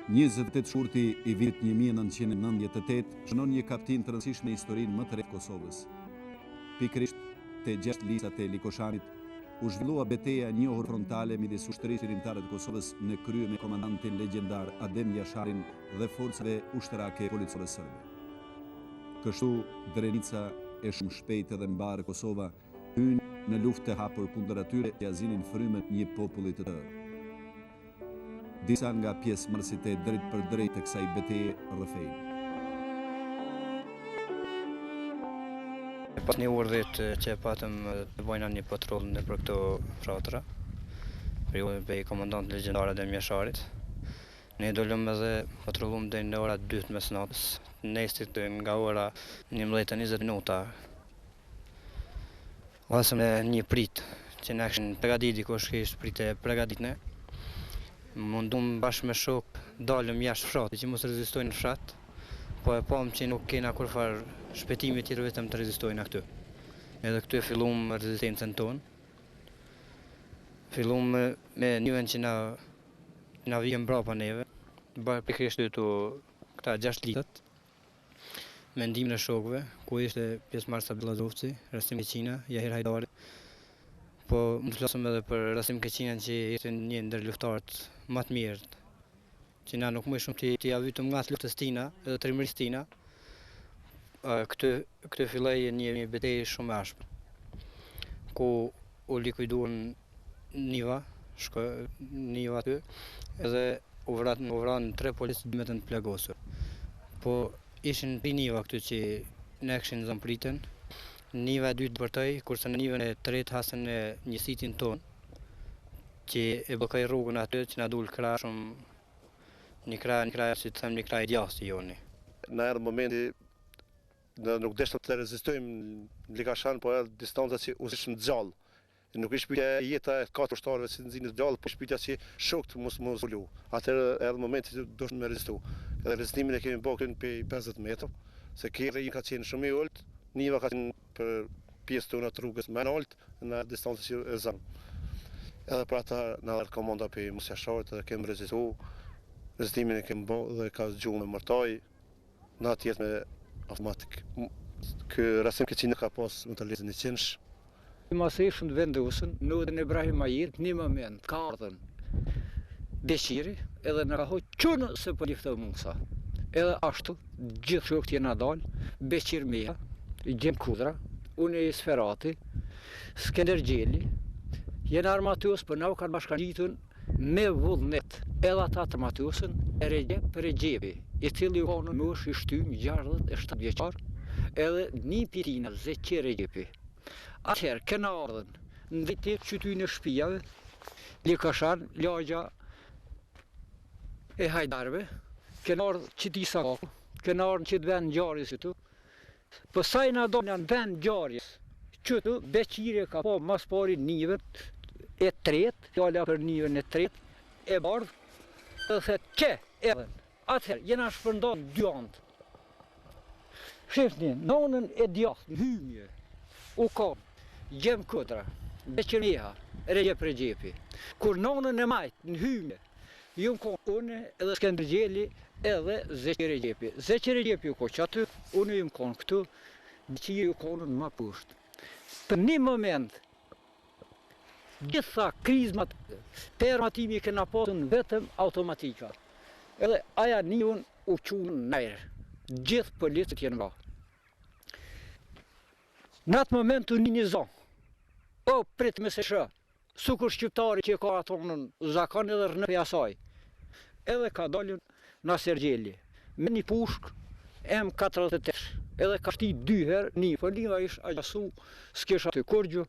28 shkurti i vitit 1998 shënon një kaptin të rëndësishme historinë më të re të Kosovës. Pikërisht te 6 lisat e Likoshanit u zhvillua betejë e njohur frontale midis ushtrisë shqiptare të Kosovës në krye me komandantin legjendar Adem Jasharin dhe forcave ushtarake policore serbe. Kështu Drenica e shumë shpejt edhe mbarë Kosova hyn në luftë të hapur kundër atyre që azinin frymën një populli të tërë. Disa nga pjesëmarrësit e drejt për drejt të kësaj betejë rrëfejnë. Pas një urdhit që patëm të bojna një patrull në për këto fratra, për komandant legjendar Adem Jasharit. Ne dolëm edhe patrullum deri në ora 2 mes natës, nestit nga ora 11:20 minuta. Vasëm një prit që na kishin përgatitur dikush që ishte pritë përgatitne. Mundum bashkë me shok dalëm jashtë fshatit që mos rezistojnë në fshat, po e pam që nuk kena kurfar shpëtimi tjetër vetëm të rezistojnë këtu. Edhe këtu e fillum rezistencën tonë. Fillum me njëven që na vjen mbrapa neve, pikërisht këta 6 litat, me ndihmën e shokëve, ku ishte pjesëmarrës Abdullah Zovci, Rasim Keqina, Jahir Hajdari. Po më të flasëm edhe për Rasim Keqinan që ishte një ndër luftarët më të mirë, që na nuk më shumë t'i avytëm nga të luftës tina edhe trimërisë tina. Këtë filloi një betejë shumë e ashpër, ku u likuiduan niva aty, edhe u vranë 3 policë të plagosur. Po ishin 3 niva këtu që ne kishin zonë pritën. Niva e dytë bërtoj, kurse në nivën e tretë hasën në një sitin tonë, që e bëkaj rrugën aty që na dul krah shumë, një krah si të them një krah i djasti joni. Na erdhi momenti ne nuk deshëm të rezistojmë në Likoshan, po edhe distanca që u ishim gjallë. Nuk ishte pyetja jeta e 4 ushtarëve që nxinë gjallë, po pyetja që shokët mos ulu. Atëherë erdhi momenti që doshëm me rezistu. Edhe rezistimin e kemi bërë për 50 metrë, se kerri ka qenë shumë i ulët. Niva ka qenë për pjesë të të rrugës më nalt në distancë që e zëmë. Edhe për ata në ardhë komanda për Mos Jasharit edhe kemë rezistu, rezistimin e kemë bërë dhe ka zgjuar me mërtaj, në atë jetë me automatik. Kë Rasim Keqina ka pas më të lezën 100. Mas ishën të vendosën, në udhën Ibrahim Ajit, një moment ka ardhën Beqiri edhe në ka hojë qënë se për liftë Musa. Edhe ashtu, gjithë shokët jena dalë, Beqir Meja, Gjem Kudra, unë e Sferati, Skender Gjeli, jena armatues për na u kanë bashkangjitën me vullnet. Edhe ata të armatuesën e Regjepi, i cili u konë më është i shtymë 67 vjeqar, edhe një pitina Zeqi Regjepi. Atëherë, këna ardhen, në vitit qyty në shpijave, Likoshan, lagja e Hajdarve, këna ardhë qëti Sakaku, këna ardhë qëtë vend gjarës këtu. Pësaj na do në vend gjarës, qëtu Beqiri ka po mas pari nivën e tretë, fjalla për nivën e tretë, e bardhë, dhe thetë që edhen. Atëherë, jena shpërndan 2 antë. Shifni, nonën e djathë, në hymje, u kam, Gjem Kudra, Beqir Meja, Regjepi. Kur nonën e majtë, në hymje, ju kom une edhe Skender Gjeli edhe Zeqi Regjepi. Zeqi Regjepi u ko që aty, une ju kom këtu, Beqiri ju konën ma pushtë. Për një moment, gjitha krizmat për armatimi këna pasën vetëm automatika. Edhe aja njën u qunë nëjrë, gjithë policët jenë nga. Në atë moment u një zonë, o pritë me se shë, sukur shqiptari që ka atonën zakon edhe rënë për asaj. Edhe ka dalën Nasir Gjeli, me një pushk M48, edhe ka shti 2 herë një, për liva ish agjasu, s'kesh aty kurgju.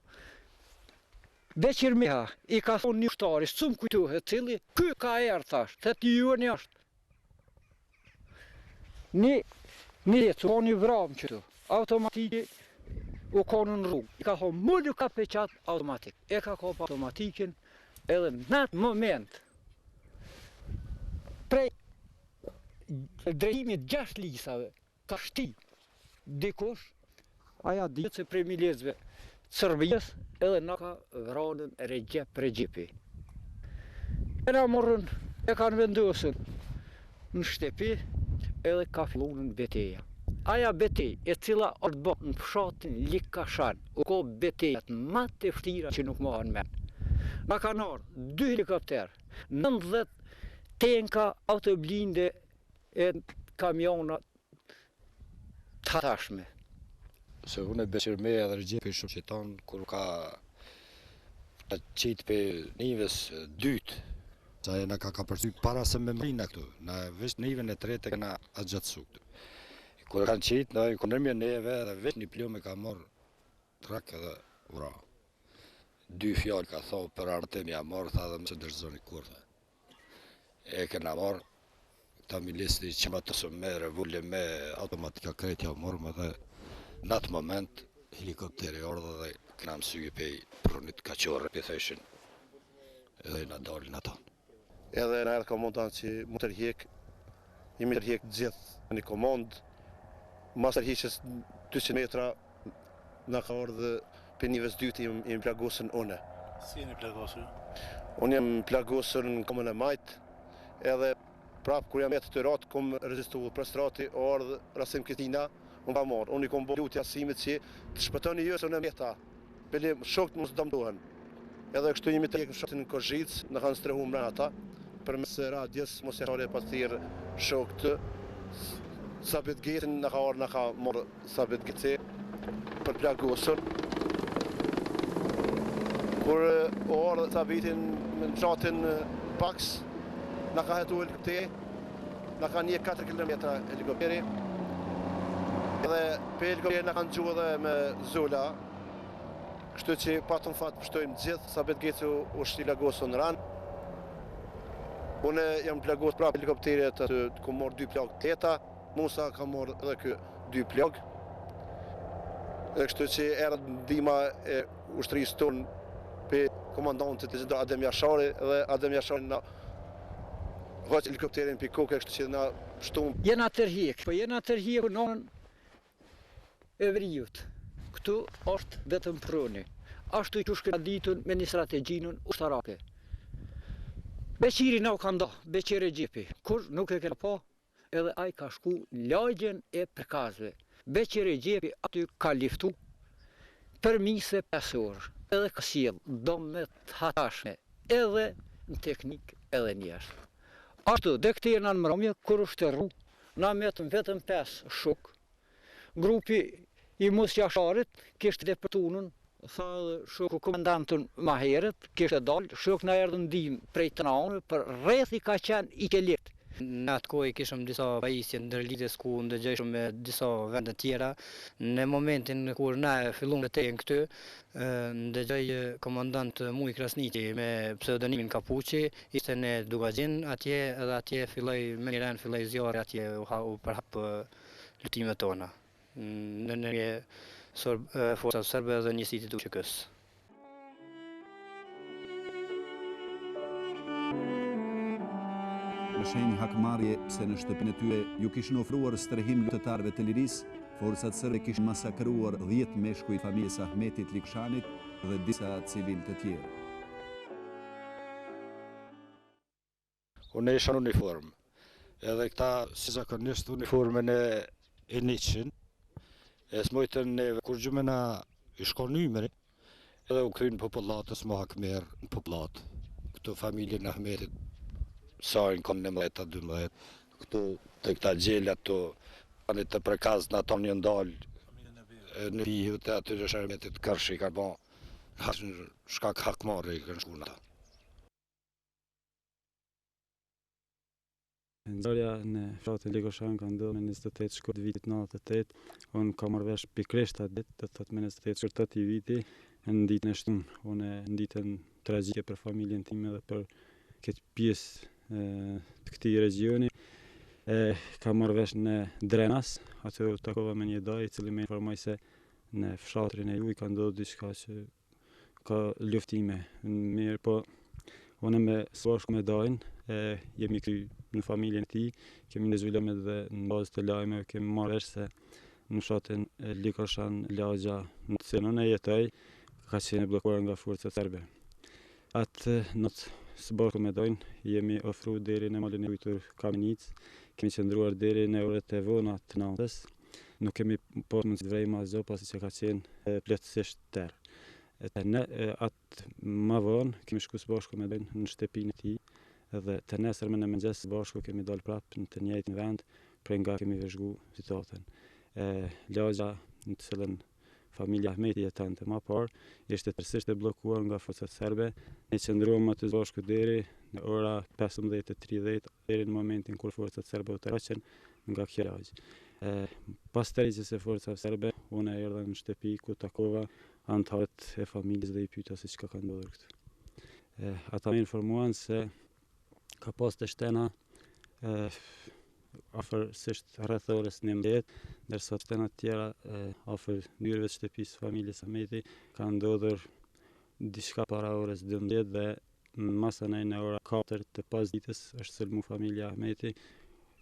Beqir Meja i ka thonë një ushtari, s'um kujtuhet, cili, ky ka erë thash, të ti ju e një ashtë. Një jetë, ka një vramë qëtu, automatiki u konë në rrugë. I ka thonë, mullu ka peqat automatik. E ka pa automatikin, edhe në atë moment, prej drejtimit 6 lisave, ka shti dikush, aja ditë se prej milezve Serbijës, edhe na ka vranën Regjepi. E na morën, e kanë vendosën në shtëpi edhe ka fillu në betejë. Aja betejë e cila është bërë në fshatin Likashan, u ko betejat më të vështira që nuk mohen men. Na kanë ardhur 2 helikopter, 90 tenka, autoblinde e kamiona të hatashme. Se unë e beqër me edhe rëgjit për shumë qëton, kur ka qitë për nives dytë. Sa e në ka përsty para se me mrina këtu, në vesh niven e trete këna atë gjatësu këtu. Kur kanë qitë, në ekonomia neve edhe vesh një plume ka morë trak edhe ura. 2 fjallë ka thonë për artemi a morë, tha dhe më që dërëzoni kur. E këna morë, ta milisti që më të sëmë me revulle me automatika kretja morë më dhe në atë moment helikopteri ordë dhe këna më syge pej prunit kaqore për theshin edhe në dalin ato. Edhe në erë komandantë që më tërhjek, jemi tërhjek gjithë një komandë, mas tërhjeqës 200 metra në ka ordë për nives dytë jemi plagosën une. Si jeni plagosën? Unë jam plagosën në komën e majtë, edhe prapë kur jam jetë të ratë, kom rezistu për strati, ordë Rasim Kristina, unë ka marë. Unë i kom bërë lutja simit që të shpëtoni jësën e mjeta, pëlli shokët mos dëmdohen. Edhe kështu jemi të jekë në shotin në Kozhicë, në kanë strehu mërën ata, për mes radjes, mos e hare pa thirë shokët, Sabit Getin në ka orë, në ka morë Sabit Geti për plagosën. Kur orë Sabitin në qatin Paks, në ka hetu helikopteri, në ka një 4 km helikopteri, edhe për helikopteri në kanë gjuhë dhe me Zola, kështu që patën fatë pështojmë gjithë, Sabit Geti u shti plagosën në ranë. Unë jam plagos prapë helikopterit të ku morë 2 plagë teta, Musa ka morë edhe kë 2 plagë. Edhe kështu që erë ndihma e ushtrisë tonë për komandantit të Adem Jashari, edhe Adem Jashari na hoqë helikopterin për kokë, kështu që na shtumë. Jena tërhjek, po jena tërhjek në nonën e Vrijut. Këtu është vetëm pruni. Ashtu që shkëna ditën me një strategjinën ushtarake. Beqiri na u ka nda, Beqiri Gjepi, kur nuk e kena pa, edhe ai ka shku lagjen e përkazve. Beqiri Gjepi aty ka liftu për mise 5 orë, edhe ka sjell domet hatashme, edhe në teknik edhe njështë. Ashtu, dhe këti e në mëromje, kur u shtërru, na metëm vetëm 5 shok. Grupi i Mus Jasharit kishtë dhe për tunën, tha shoku komandantën ma herët, kishtë dalë, shok na erdhë ndim prej të naonë, për rreth i ka qenë i kelit. Në atë kohë kishëm disa pajisje ndërlidhjes ku ndëgjojshëm me disa vende tjera. Në momentin kur na fillum të tejnë këtu, ndëgjoj komandant Muj Krasniqi me pseudonimin Kapuqi, ishte në Dugaxhin atje, edhe atje filloi me një ren filloi zjarri atje u përhap luftimet tona. Në një forca serbe dhe njësitit u QK-s. Në shenjë hakmarrje pse në shtëpinë e tyre ju kishin ofruar strehim lutetarëve të lirisë, forcat serbe kishin masakruar 10 meshkuj familjes Ahmetit Likashanit dhe disa civil të tjerë. Unë isha në uniformë, edhe këta si zakonisht uniformën e niqin, e smojtën neve kur gjumena i shkon numeri, edhe u krynë popullatës më hakmer në popullat. Këtu familjen Ahmetit sajnë konë 11-12, këtu të këta gjellat të anit të prekaz në ato një ndalë në pihët e aty në Shërmetit kërshi i ka ba shkak hakmarë i kënë shku në ta. Ngjarja në fshatin Likashan ka ndodhur në 28 shkurt vitit 98. Unë ka marrë vesh pikërisht atë ditë, do të thotë me 28 shkurt i viti, në ditën e shtunë. Unë në ditën tragjike për familjen time dhe për këtë pjesë të këtij regioni. Ka marrë vesh në Drenas, aty u takova me një daj i cili më informoi se në fshatrin e juaj ka ndodhur diçka që ka luftime. Mirë, po unë me shku me dajin, jemi këtu në familjen e tij, kemi ndezulluar edhe në bazë të lajmeve, kemi marrë vesh se në fshatin Likashan lagja në të cilën unë jetoj ka qenë bllokuar nga forcat serbe. Atë natë së bashku me dojnë, jemi ofru deri në malin e ujtur Kamenic, kemi qëndruar deri në orët e vona të natës, nuk kemi pas mundësi të vrejmë asgjë pasi që ka qenë plotësisht terr. Atë më vonë kemi shku së bashku me dojnë në shtëpinë e tij dhe të nesërmen në mëngjes së bashku kemi dalë prapë në të njëjtin vend, prej nga kemi vëzhgu situatën. Lagja në të cilën familja Ahmeti jetante më parë ishte tërësisht e bllokuar nga forcat serbe. Ne qëndruam aty së bashku deri në ora 15:30 deri në momentin kur forcat serbe u tërheqën nga kjo lagj. Pas tërheqjes së forcave serbe, unë erdha në shtëpi ku takova anëtarët e familjes dhe i pyeta se çka ka ndodhur këtu. Ata më informuan se ka pas të shtena afërsisht rreth orës 11, ndërsa shtena të tjera afër hyrjeve të shtëpisë familjes Ahmeti ka ndodhur diçka para orës 12 dhe masanaj në ora 4 të pasdites është sulmu familja Ahmeti,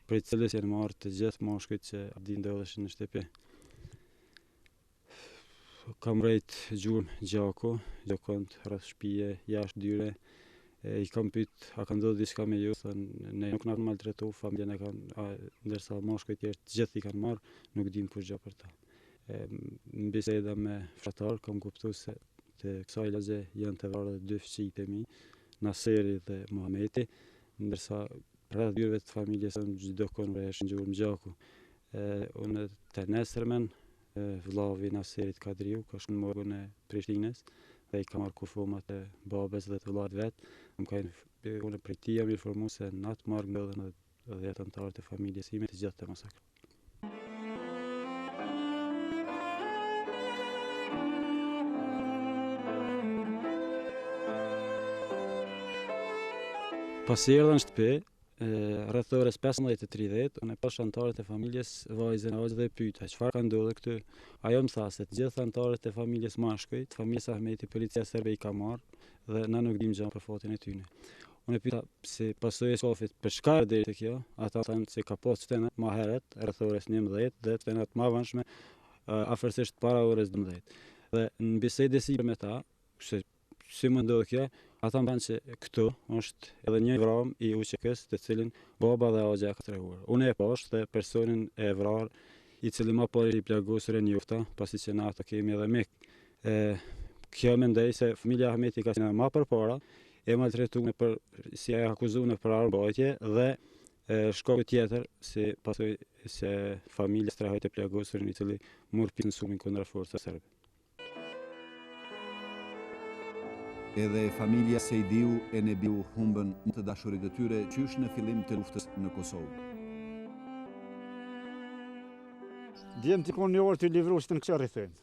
prej cilës janë marrë të gjithë moshkujt që di ndodheshin në shtëpi. Kam rrejt gjurmë gjakont rreth shtëpie, jashtë dyre. I kam pyet, a ka ndodhur diçka me ju? Thonë, ne nuk na kanë maltretu, familjen e kanë, ndërsa moshkujt tjerë të gjithë i kanë marrë, nuk dim kur gjë për ta. Në biseda me fshatar kam kuptuar se të kësaj lagje janë të vrarë 2 fëmijë të mi, Naseri dhe Muhameti, ndërsa rreth dyreve të familjes son çdo kon rreshin gjurmë gjaku. Unë të nesërmen vllavi Naserit Kadriu ka shkuar në morgun e Prishtinës dhe i ka marrë kufomat e babes dhe të vllat vet. Unë prej tij jam informuar se në atë morg ndodhen edhe 10 anëtarë të familjes ime të gjithë të masakruar. Pasi erdha në shtëpi, rreth orës 15:30, unë e pash anëtarët e familjes vajzën aq dhe e pyeta çfarë ka ndodhur këtu. Ajo më tha se të gjithë anëtarët e familjes mashkujt, familjes Ahmeti, policia serbe i ka marrë dhe na nuk dim gjë për fatin e tyre. Unë e pyeta si pasojë e shofit për çka deri te kjo, ata thanë se ka pas shtena më herët rreth orës 11 dhe shtena të mëvanshme afërsisht para orës 12. Dhe në bisedë si me ta, se si më ndodh kjo, ata më thanë se këtu është edhe një vram i UÇK-s të cilin baba dhe agja ka treguar. Unë e pash dhe personin e vrarë i cili më parë i plagosur e njofta, pasi që na ata kemi edhe mik. Kjo mendoj se familja Ahmeti ka qenë më përpara e maltretuar për si e akuzuar për armbajtje dhe shkaku tjetër si pasojë se familja strahoi të plagosurin i cili mor pjesë në sumin kundër forcave serbe. Edhe familja Sejdiu e Nebiu humbën të dashurit e tyre qysh në fillim të luftës në Kosovë. Djemti konë një orë të livrushtë në këqërë i thënë.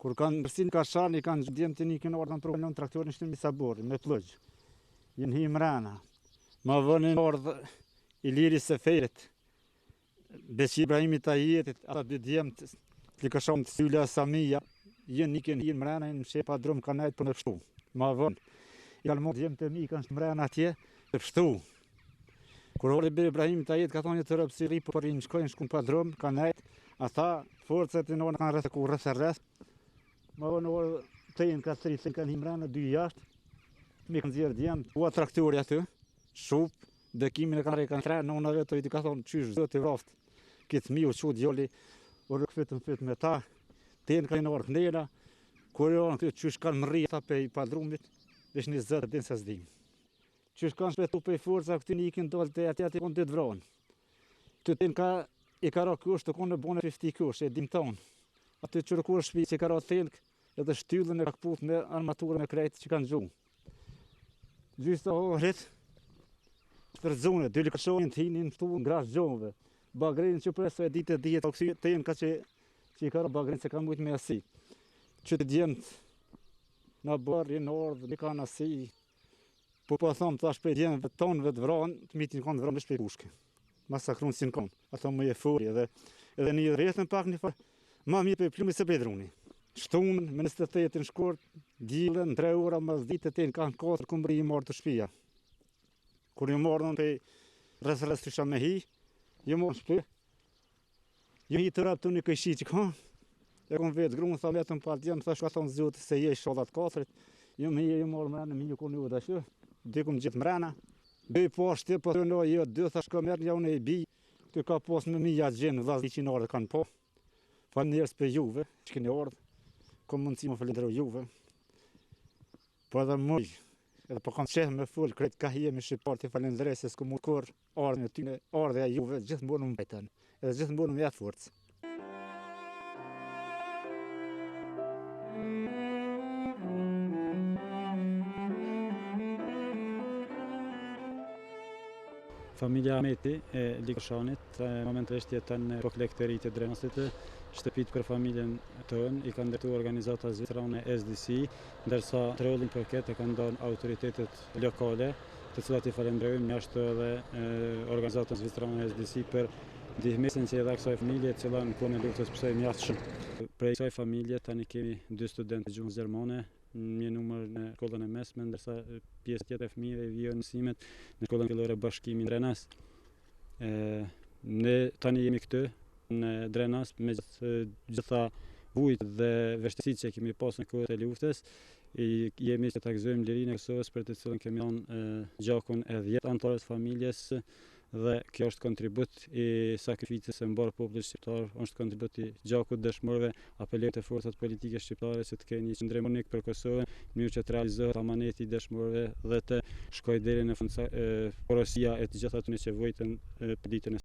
Kur kanë mërsin Kashan, i kanë djemti një kënë orë në provelon traktorin shtëmi Sabori, me plëgjë. Jenë hi mrena. Ma vënë në orë i liri se fejret. Beqi Ibrahimi Tajetit, ata dhe djemtë, të Kashan të Sylla Samija, jenë një kënë hi mrena, në shepa drumë ka najtë për në pështu. Ma vënë, i kanë mërë djemë të mi, kanë shmrena atje, të pështu. Kur orë i Ibrahimi Tajet, ka thonë një të rëpë si ripë, për i në shkojnë shkun pa drumë, ka najtë, ata forcët e nënë kanë rrëth ku rrëth. Ma vënë orë të jenë ka të rritë, kanë hi mrena, 2 jashtë, mi kanë zjerë djemë, ua traktori aty, shupë, dëkimin e kanë tre, nëna vetë i ka thonë qysh zë të vraftë, kitë mi u qu djoli, u rëkfitën me ta, të jenë ka jenë orë këndela, kur janë këtë qysh kanë mëri ata pe i padrumit, vesh një zëtë din se zdim. Qysh kanë shpetu pe i forca, këtë një ikin dollë të ati konë të vranë. Të të ka i ka ra kush të konë në bone 50 kush, e dim tonë. Aty që rëkur shpi që i ka ra telk, edhe shtyllën e kakput me armaturën e krejtë që kanë gjumë. Gjysë të rritë, për zone, dy likashojnë të hinin të në grash gjomëve. Bagrenin që presë e ditë e djetë, o kësi të jenë ka që i ka ra bagrenin se ka mujtë me asi. Që të djemët në bërë, në ordë, në ka në asi. Po thamë të ashtë për djemëve tonëve të vranë, të mitin kanë të vranë në shpej kushke. Masakrunë si në kanë, ato më e furi edhe një rretën pak një farë, ma mirë për plumi se bedruni. Shtunën, me 28 në shkort, gjilën, 3 ora, mas ditë të në kanë 4 këmbëri i marë të shpia. Kur ju marë në për rrës të shame hi, ju marë në shpej, ju hi të rapë të një këjshi që kanë, e kom vetë grunë, tha vetëm pa djemë, thash ka thonë zëtë se je sholat 4, ju me ju marë mërë në minju kur një u dashë, dikum gjithë mrena. Bëj poshtë po të no jo dy thash ka merr ja unë i bi. Ty ka pas me mija gjenë vëllaz 100 orë kanë po. Fa njerëz për juve, që keni ardhur. Kom mundësi më falenderoj juve. Po edhe muj, edhe po kanë qehë me full, kretë ka jemi shqiptar të falenderoj se s'ku mu kur ardhën e tyne, ardhë e juve, gjithë mbonu më bajten, edhe gjithë mbonu më jetë forcë. Familja Ahmeti e Likoshanit momentalisht jeton në Koklekterit e Drenasit. Shtëpit për familjen tonë i kanë ndërtuar organizata zvitrane SDC, ndërsa trollin për këtë e kanë dhënë autoritetet lokale, të cilat i falenderojmë jashtë edhe organizatën zvitrane SDC për ndihmësin që i dha kësaj familje, e cila në kohën e luftës pësoj mjaft shumë. Prej kësaj familje tani kemi 2 studentë gjuhës gjermane, një numër në shkollën e mesme, ndërsa pjesë tjetër e fëmijëve vijnë mësimet në shkollën fillore Bashkimi Drenas. Ne tani jemi këtu në Drenas me gjitha vujt dhe vështirësitë që kemi pasur në kohën e luftës. Jemi që ta gëzojmë lirinë e Kosovës për të cilën kemi dhënë gjakun e 10 anëtarëve të familjes. Dhe kjo është kontribut i sakrificës së mbar popullit shqiptar, është kontribut i gjakut dëshmorëve, apelojmë te forcat politike shqiptare që të kenë një qendrim unik për Kosovën, në mënyrë që të realizohet amaneti i dëshmorëve dhe të shkojë deri në porosia e të gjithë atyre që vojtën për ditën e